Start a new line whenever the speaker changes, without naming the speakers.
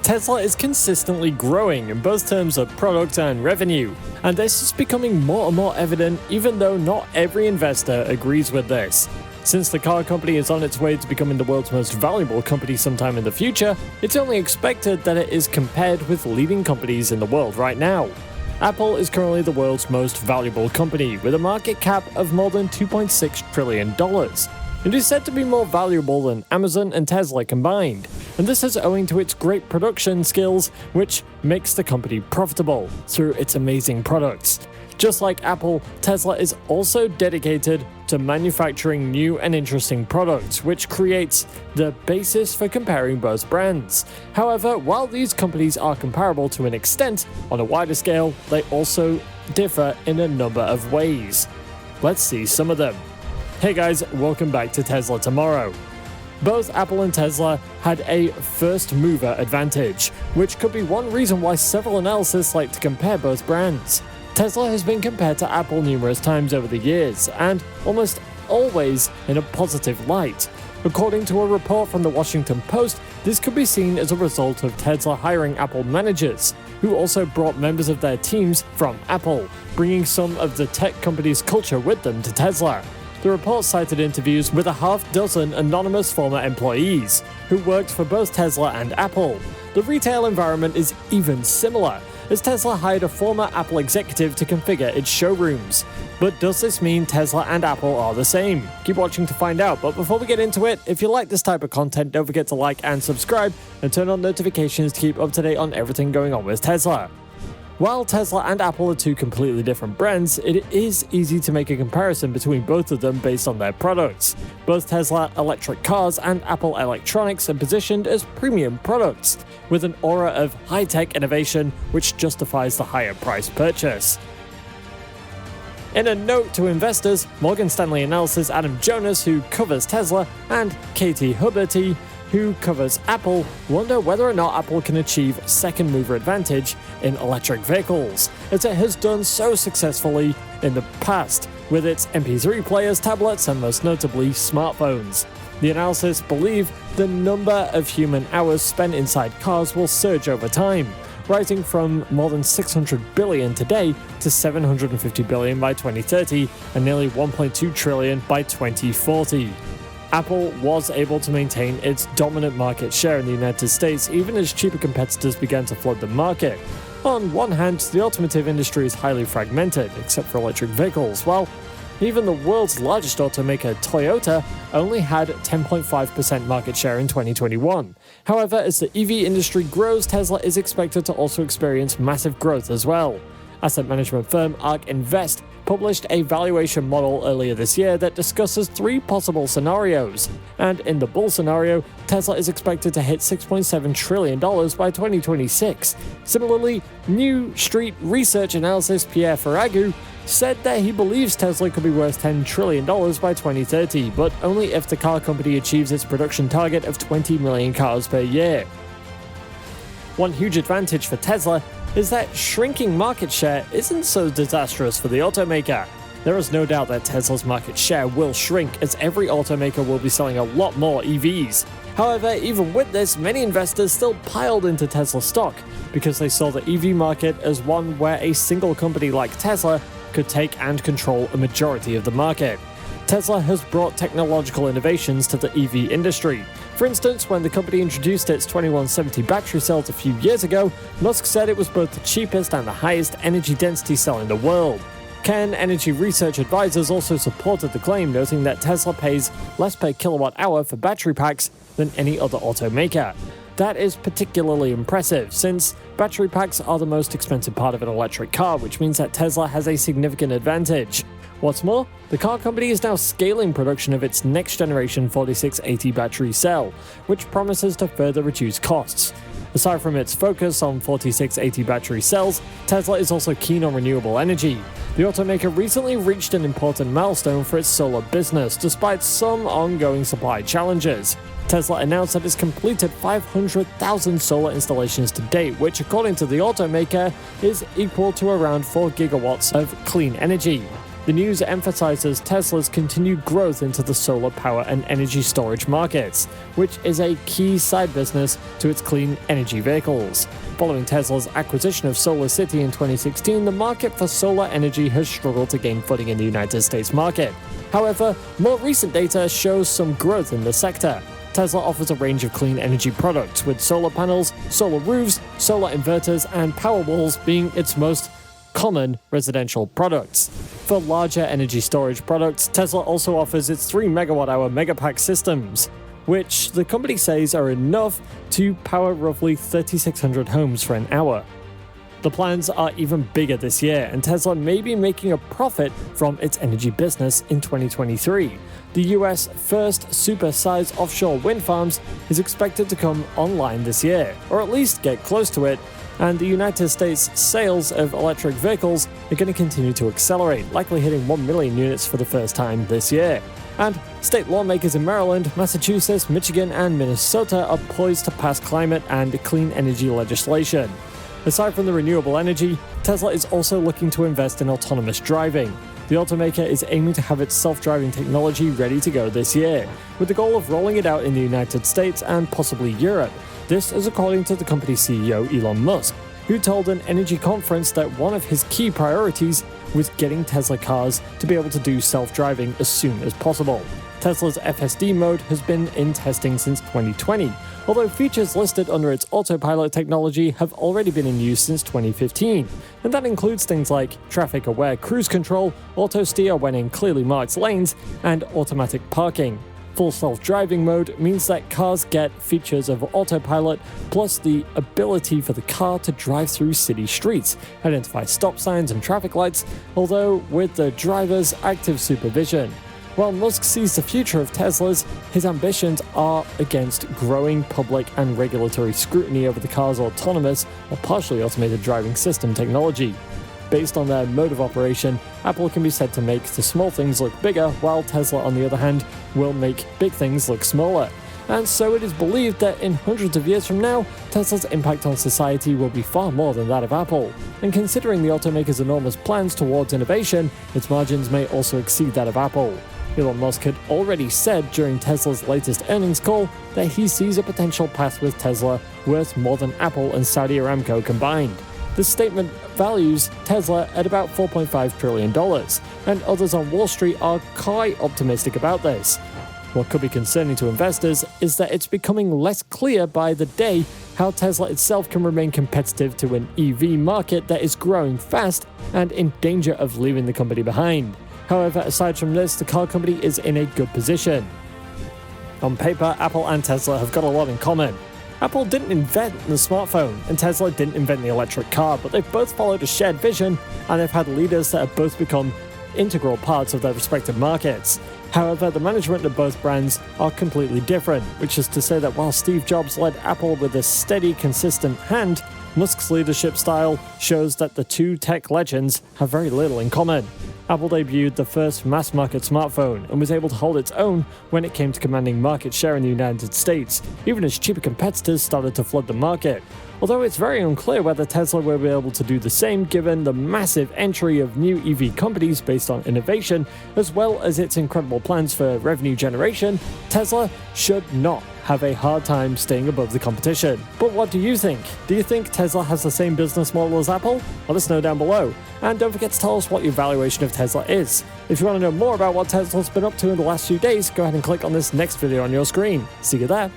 Tesla is consistently growing in both terms of product and revenue, and this is becoming more and more evident even though not every investor agrees with this. Since the car company is on its way to becoming the world's most valuable company sometime in the future, it's only expected that it is compared with leading companies in the world right now. Apple is currently the world's most valuable company, with a market cap of more than $2.6 trillion. It is said to be more valuable than Amazon and Tesla combined, and this is owing to its great production skills, which makes the company profitable through its amazing products. Just like Apple, Tesla is also dedicated to manufacturing new and interesting products, which creates the basis for comparing both brands. However, while these companies are comparable to an extent, on a wider scale, they also differ in a number of ways. Let's see some of them. Hey guys, welcome back to Tesla Tomorrow. Both Apple and Tesla had a first mover advantage, which could be one reason why several analysts like to compare both brands. Tesla has been compared to Apple numerous times over the years, and almost always in a positive light. According to a report from the Washington Post, this could be seen as a result of Tesla hiring Apple managers, who also brought members of their teams from Apple, bringing some of the tech company's culture with them to Tesla. The report cited interviews with a half-dozen anonymous former employees who worked for both Tesla and Apple. The retail environment is even similar, as Tesla hired a former Apple executive to configure its showrooms. But does this mean Tesla and Apple are the same? Keep watching to find out, but before we get into it, if you like this type of content, don't forget to like and subscribe, and turn on notifications to keep up to date on everything going on with Tesla. While Tesla and Apple are two completely different brands, it is easy to make a comparison between both of them based on their products. Both Tesla electric cars and Apple electronics are positioned as premium products, with an aura of high-tech innovation which justifies the higher price purchase. In a note to investors, Morgan Stanley analyst Adam Jonas, who covers Tesla, and Katie Huberty, who covers Apple, wonder whether or not Apple can achieve second mover advantage in electric vehicles, as it has done so successfully in the past with its MP3 players, tablets, and most notably smartphones. The analysts believe the number of human hours spent inside cars will surge over time, rising from more than 600 billion today to 750 billion by 2030 and nearly 1.2 trillion by 2040. Apple was able to maintain its dominant market share in the United States even as cheaper competitors began to flood the market. On one hand, the automotive industry is highly fragmented, except for electric vehicles, while even the world's largest automaker, Toyota, only had 10.5% market share in 2021. However, as the EV industry grows, Tesla is expected to also experience massive growth as well. Asset management firm ARK Invest published a valuation model earlier this year that discusses three possible scenarios, and in the bull scenario, Tesla is expected to hit $6.7 trillion by 2026. Similarly, New Street Research analyst Pierre Ferragu said that he believes Tesla could be worth $10 trillion by 2030, but only if the car company achieves its production target of 20 million cars per year. One huge advantage for Tesla is that shrinking market share isn't so disastrous for the automaker. There is no doubt that Tesla's market share will shrink as every automaker will be selling a lot more EVs. However, even with this, many investors still piled into Tesla stock because they saw the EV market as one where a single company like Tesla could take and control a majority of the market. Tesla has brought technological innovations to the EV industry. For instance, when the company introduced its 2170 battery cells a few years ago, Musk said it was both the cheapest and the highest energy density cell in the world. Cairn Energy Research Advisors also supported the claim, noting that Tesla pays less per kilowatt hour for battery packs than any other automaker. That is particularly impressive, since battery packs are the most expensive part of an electric car, which means that Tesla has a significant advantage. What's more, the car company is now scaling production of its next-generation 4680 battery cell, which promises to further reduce costs. Aside from its focus on 4680 battery cells, Tesla is also keen on renewable energy. The automaker recently reached an important milestone for its solar business, despite some ongoing supply challenges. Tesla announced that it's completed 500,000 solar installations to date, which, according to the automaker, is equal to around 4 gigawatts of clean energy. The news emphasizes Tesla's continued growth into the solar power and energy storage markets, which is a key side business to its clean energy vehicles. Following Tesla's acquisition of SolarCity in 2016, the market for solar energy has struggled to gain footing in the United States market. However, more recent data shows some growth in the sector. Tesla offers a range of clean energy products, with solar panels, solar roofs, solar inverters, and Powerwalls being its most common residential products. For larger energy storage products, Tesla also offers its 3 MWh Megapack systems, which the company says are enough to power roughly 3,600 homes for an hour. The plans are even bigger this year, and Tesla may be making a profit from its energy business in 2023. The US first super-sized offshore wind farms is expected to come online this year, or at least get close to it, and the United States sales of electric vehicles are going to continue to accelerate, likely hitting 1 million units for the first time this year. And state lawmakers in Maryland, Massachusetts, Michigan, and Minnesota are poised to pass climate and clean energy legislation. Aside from the renewable energy, Tesla is also looking to invest in autonomous driving. The automaker is aiming to have its self-driving technology ready to go this year, with the goal of rolling it out in the United States and possibly Europe. This is according to the company's CEO Elon Musk, who told an energy conference that one of his key priorities was getting Tesla cars to be able to do self-driving as soon as possible. Tesla's FSD mode has been in testing since 2020, although features listed under its autopilot technology have already been in use since 2015, and that includes things like traffic-aware cruise control, auto steer when in clearly marked lanes, and automatic parking. Full self-driving mode means that cars get features of autopilot, plus the ability for the car to drive through city streets, identify stop signs and traffic lights, although with the driver's active supervision. While Musk sees the future of Teslas, his ambitions are against growing public and regulatory scrutiny over the car's autonomous or partially automated driving system technology. Based on their mode of operation, Apple can be said to make the small things look bigger, while Tesla, on the other hand, will make big things look smaller. And so it is believed that in hundreds of years from now, Tesla's impact on society will be far more than that of Apple. And considering the automaker's enormous plans towards innovation, its margins may also exceed that of Apple. Elon Musk had already said during Tesla's latest earnings call that he sees a potential path with Tesla worth more than Apple and Saudi Aramco combined. This statement values Tesla at about $4.5 trillion, and others on Wall Street are quite optimistic about this. What could be concerning to investors is that it's becoming less clear by the day how Tesla itself can remain competitive to an EV market that is growing fast and in danger of leaving the company behind. However, aside from this, the car company is in a good position. On paper, Apple and Tesla have got a lot in common. Apple didn't invent the smartphone, and Tesla didn't invent the electric car, but they've both followed a shared vision, and they've had leaders that have both become integral parts of their respective markets. However, the management of both brands are completely different, which is to say that while Steve Jobs led Apple with a steady, consistent hand, Musk's leadership style shows that the two tech legends have very little in common. Apple debuted the first mass-market smartphone and was able to hold its own when it came to commanding market share in the United States, even as cheaper competitors started to flood the market. Although it's very unclear whether Tesla will be able to do the same given the massive entry of new EV companies based on innovation, as well as its incredible plans for revenue generation, Tesla should not have a hard time staying above the competition. But what do you think? Do you think Tesla has the same business model as Apple? Let us know down below. And don't forget to tell us what your valuation of Tesla is. If you want to know more about what Tesla's been up to in the last few days, go ahead and click on this next video on your screen. See you there.